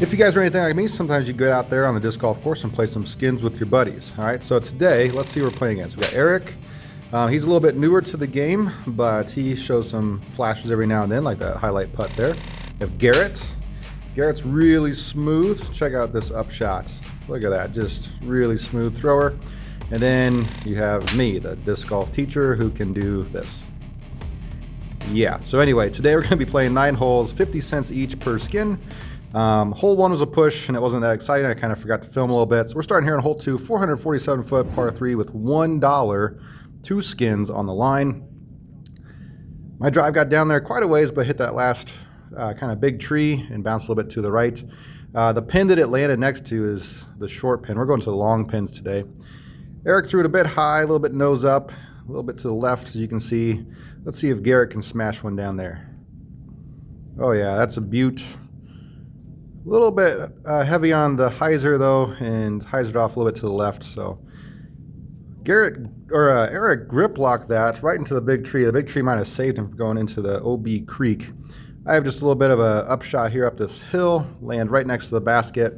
If you guys are anything like me, sometimes you get out there on the disc golf course and play some skins with your buddies. All right, so today, let's see who we're playing against. We got Eric. He's a little bit newer to the game, but he shows some flashes every now and then, like that highlight putt there. We have Garrett. Garrett's really smooth. Check out this upshot. Look at that, just really smooth thrower. And then you have me, the disc golf teacher, who can do this. Yeah, so anyway, today we're going to be playing 9 holes, 50 cents each per skin. Hole 1 was a push, and it wasn't that exciting. I kind of forgot to film a little bit. So we're starting here on hole 2, 447-foot par 3 with $1, 2 skins on the line. My drive got down there quite a ways, but hit that last kind of big tree and bounced a little bit to the right. The pin that it landed next to is the short pin. We're going to the long pins today. Eric threw it a bit high, a little bit nose up, a little bit to the left, as you can see. Let's see if Garrett can smash one down there. Oh yeah, that's a beaut. A little bit heavy on the hyzer though, and hyzered off a little bit to the left. So Eric grip locked that right into the big tree. The big tree might have saved him from going into the OB Creek. I have just a little bit of a upshot here up this hill, land right next to the basket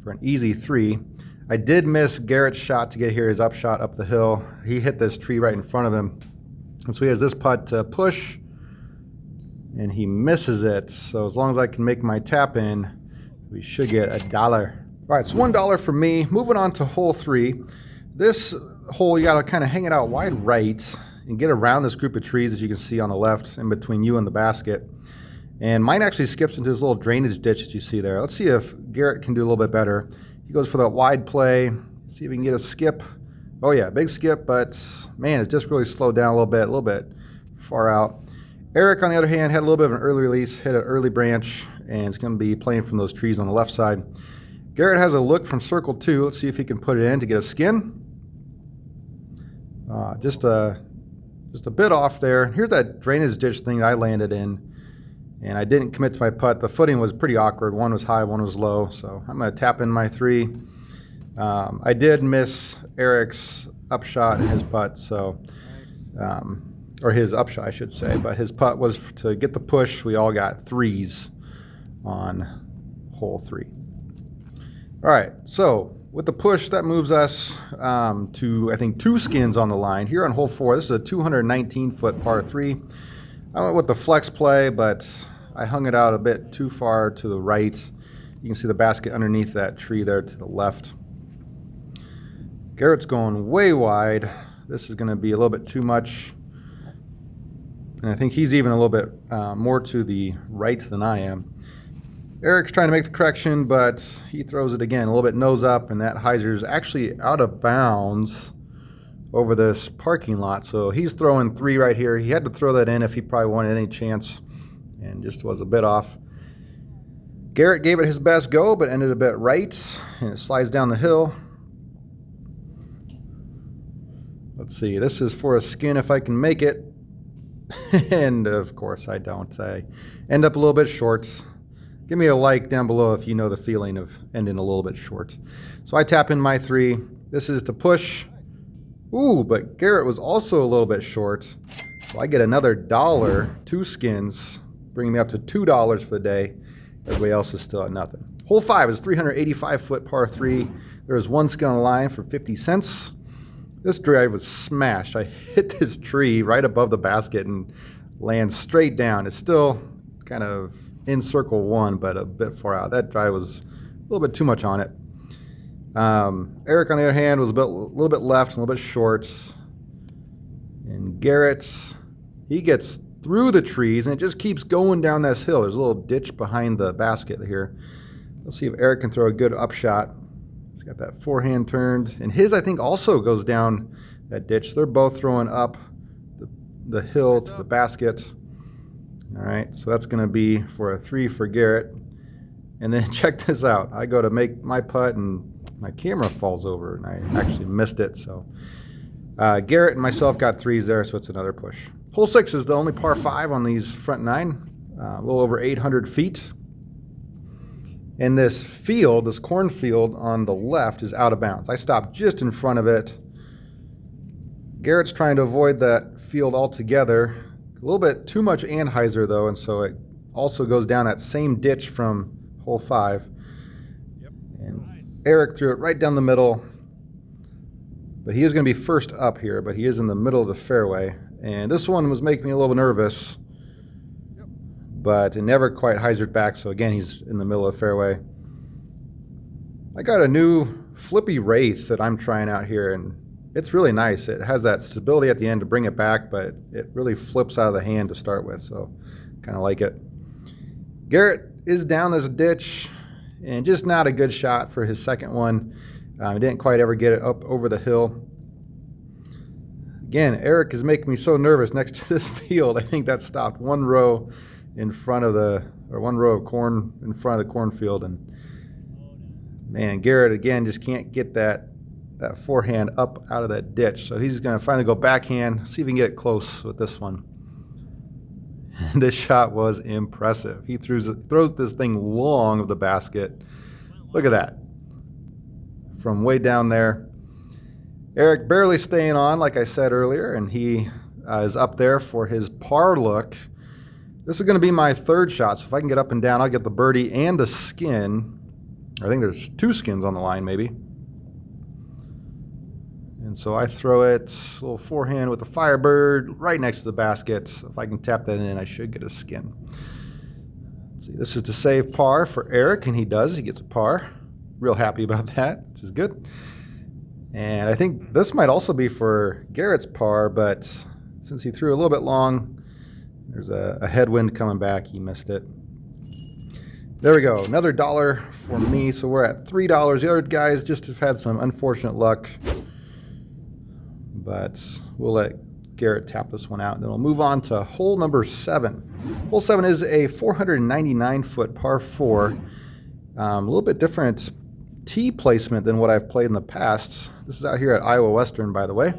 for an easy 3. I did miss Garrett's shot to get here, his upshot up the hill. He hit this tree right in front of him, and so he has this putt to push, and he misses it. So as long as I can make my tap in, we should get $1. All right, so $1 for me. Moving on to hole 3. This hole, you gotta kind of hang it out wide right and get around this group of trees that you can see on the left in between you and the basket. And mine actually skips into this little drainage ditch that you see there. Let's see if Garrett can do a little bit better. He goes for that wide play. See if we can get a skip. Oh yeah, big skip, but man, it just really slowed down a little bit far out. Eric, on the other hand, had a little bit of an early release, hit an early branch, and it's going to be playing from those trees on the left side. Garrett has a look from circle 2. Let's see if he can put it in to get a skin. Just a bit off there. Here's that drainage ditch thing I landed in, and I didn't commit to my putt. The footing was pretty awkward. One was high, one was low, so I'm going to tap in my 3. I did miss Eric's upshot and his putt, so or his upshot, I should say, but his putt was to get the push. We all got 3s on hole 3. All right, so with the push, that moves us to, I think, 2 skins on the line. Here on hole 4, this is a 219-foot par 3. I went with the flex play, but I hung it out a bit too far to the right. You can see the basket underneath that tree there to the left. Garrett's going way wide. This is going to be a little bit too much. And I think he's even a little bit more to the right than I am. Eric's trying to make the correction, but he throws it again, a little bit nose up, and that hyzer's actually out of bounds over this parking lot. So he's throwing 3 right here. He had to throw that in if he probably wanted any chance, and just was a bit off. Garrett gave it his best go, but ended a bit right, and it slides down the hill. Let's see, this is for a skin if I can make it. And of course I don't. I end up a little bit short. Give me a like down below if you know the feeling of ending a little bit short. So I tap in my 3. This is to push. Ooh, but Garrett was also a little bit short. So I get another $1, 2 skins, bringing me up to $2 for the day. Everybody else is still at nothing. Hole 5 is 385-foot par 3. There is 1 skin on the line for 50 cents. This drive was smashed. I hit this tree right above the basket and land straight down. It's still kind of in circle 1, but a bit far out. That drive was a little bit too much on it. Eric, on the other hand, was a little bit left, a little bit short. And Garrett, he gets through the trees, and it just keeps going down this hill. There's a little ditch behind the basket here. Let's see if Eric can throw a good upshot. He's got that forehand turned, and his, I think, also goes down that ditch. They're both throwing up the hill to the basket. All right, so that's going to be for a 3 for Garrett. And then check this out. I go to make my putt, and my camera falls over, and I actually missed it. So Garrett and myself got 3s there, so it's another push. Hole 6 is the only par 5 on these front 9, a little over 800 feet. And this field, this cornfield on the left, is out of bounds. I stopped just in front of it. Garrett's trying to avoid that field altogether. A little bit too much anhyzer though, and so it also goes down that same ditch from hole 5. Eric threw it right down the middle. But he is going to be first up here, but he is in the middle of the fairway. And this one was making me a little nervous, but it never quite hyzered back. So again, he's in the middle of the fairway. I got a new flippy Wraith that I'm trying out here, and it's really nice. It has that stability at the end to bring it back, but it really flips out of the hand to start with, so kind of like it. Garrett is down this ditch, and just not a good shot for his second one. He didn't quite ever get it up over the hill. Again, Eric is making me so nervous next to this field. I think that stopped one row in front of one row of corn in front of the cornfield, and man, Garrett again just can't get that forehand up out of that ditch. So he's going to finally go backhand, see if he can get it close with this one. And this shot was impressive. He throws this thing long of the basket. Look at that. From way down there. Eric barely staying on, like I said earlier, and he is up there for his par look. This is going to be my third shot, so if I can get up and down, I'll get the birdie and the skin. I think there's 2 skins on the line, maybe. And so I throw it, a little forehand with the Firebird right next to the basket. If I can tap that in, I should get a skin. Let's see, this is to save par for Eric, and he does. He gets a par. Real happy about that, which is good. And I think this might also be for Garrett's par, but since he threw a little bit long, there's a headwind coming back. He missed it. There we go, another $1 for me, so we're at $3. The other guys just have had some unfortunate luck, but we'll let Garrett tap this one out, and then we'll move on to hole number 7. Hole 7 is a 499-foot par 4. A little bit different tee placement than what I've played in the past. This is out here at Iowa Western, by the way.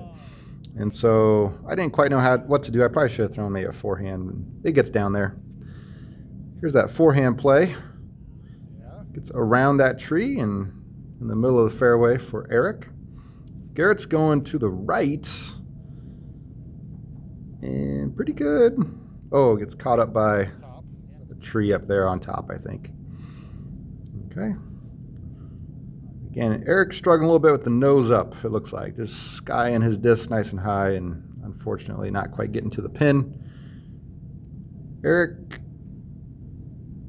And so I didn't quite know what to do. I probably should have thrown maybe a forehand. It gets down there. Here's that forehand play. Gets around that tree and in the middle of the fairway for Eric. Garrett's going to the right. And pretty good. Oh, gets caught up by a tree up there on top, I think. Okay. Again, Eric's struggling a little bit with the nose up, it looks like. Just skying his disc nice and high and unfortunately not quite getting to the pin. Eric,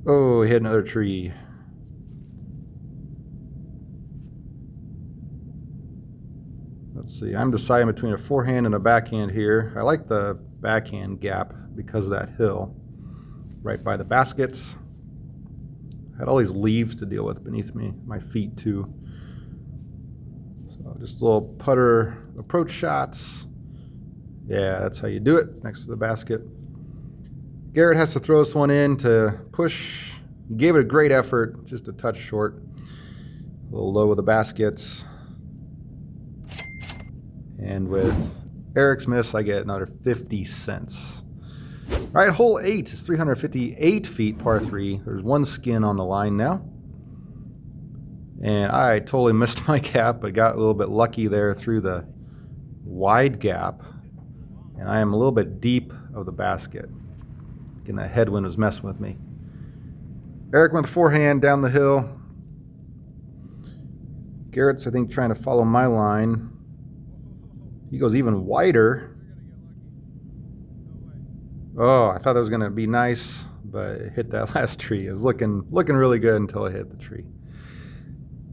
oh, he hit another tree. Let's see, I'm deciding between a forehand and a backhand here. I like the backhand gap because of that hill right by the baskets. I had all these leaves to deal with beneath me, my feet too. So just little putter approach shots. Yeah, that's how you do it, next to the basket. Garrett has to throw this one in to push. He gave it a great effort, just a touch short. A little low with the baskets. And with Eric's miss, I get another 50 cents. All right, hole 8 is 358 feet, par 3. There's 1 skin on the line now. And I totally missed my gap, but got a little bit lucky there through the wide gap. And I am a little bit deep of the basket. Again, that headwind was messing with me. Eric went forehand down the hill. Garrett's, I think, trying to follow my line. He goes even wider. Oh, I thought that was going to be nice, but it hit that last tree. It was looking really good until it hit the tree.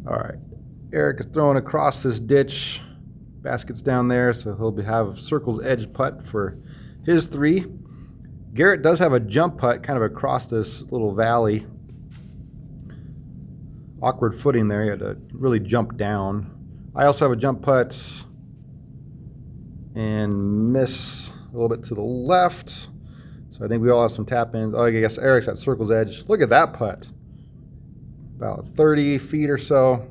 All right. Eric is throwing across this ditch. Basket's down there, so he'll have circle's edge putt for his 3. Garrett does have a jump putt kind of across this little valley. Awkward footing there. He had to really jump down. I also have a jump putt and miss a little bit to the left. So I think we all have some tap ins. Oh, I guess Eric's at circle's edge. Look at that putt. About 30 feet or so.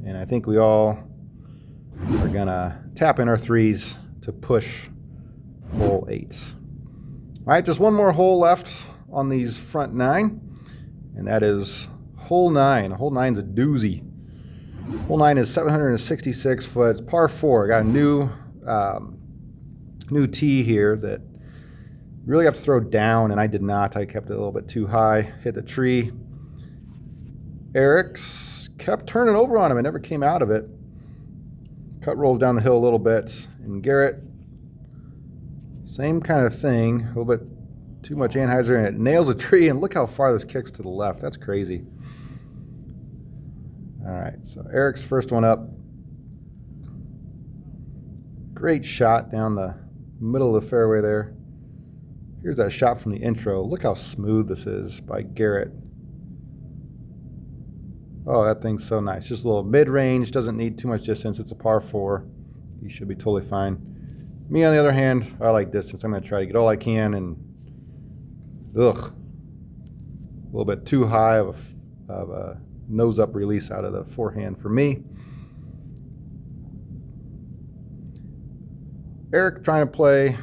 And I think we all are gonna tap in our 3s to push hole 8. All right, just one more hole left on these front 9. And that is hole 9. Hole 9's a doozy. Hole 9 is 766 foot. It's par 4. I got a new tee here that really have to throw down, and I did not. I kept it a little bit too high. Hit the tree. Eric's kept turning over on him and never came out of it. Cut rolls down the hill a little bit. And Garrett, same kind of thing. A little bit too much anhyzer, and it nails a tree. And look how far this kicks to the left. That's crazy. All right, so Eric's first one up. Great shot down the middle of the fairway there. Here's that shot from the intro. Look how smooth this is by Garrett. Oh, that thing's so nice. Just a little mid-range, doesn't need too much distance. It's a par 4. He should be totally fine. Me, on the other hand, I like distance. I'm going to try to get all I can, and a little bit too high of a nose-up release out of the forehand for me. Eric trying to play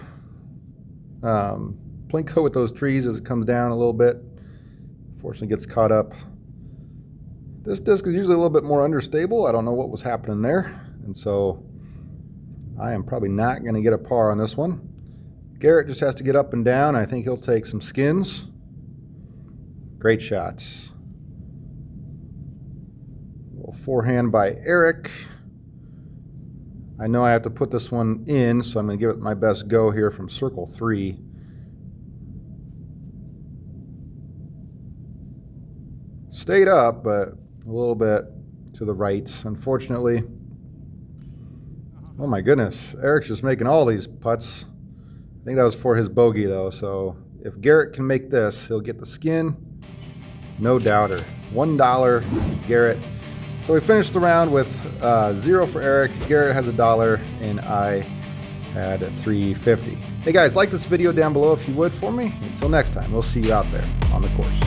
plinko with those trees as it comes down a little bit. Fortunately gets caught up. This disc is usually a little bit more understable. I don't know what was happening there. And so I am probably not going to get a par on this one. Garrett just has to get up and down. I think he'll take some skins. Great shots. A little forehand by Eric. I know I have to put this one in, so I'm going to give it my best go here from circle 3. Stayed up, but a little bit to the right, unfortunately. Oh my goodness, Eric's just making all these putts. I think that was for his bogey though, so if Garrett can make this, he'll get the skin. No doubter. $1 to Garrett. So we finished the round with 0 for Eric. Garrett has $1, and I had $3.50. Hey guys, like this video down below if you would for me. Until next time, we'll see you out there on the course.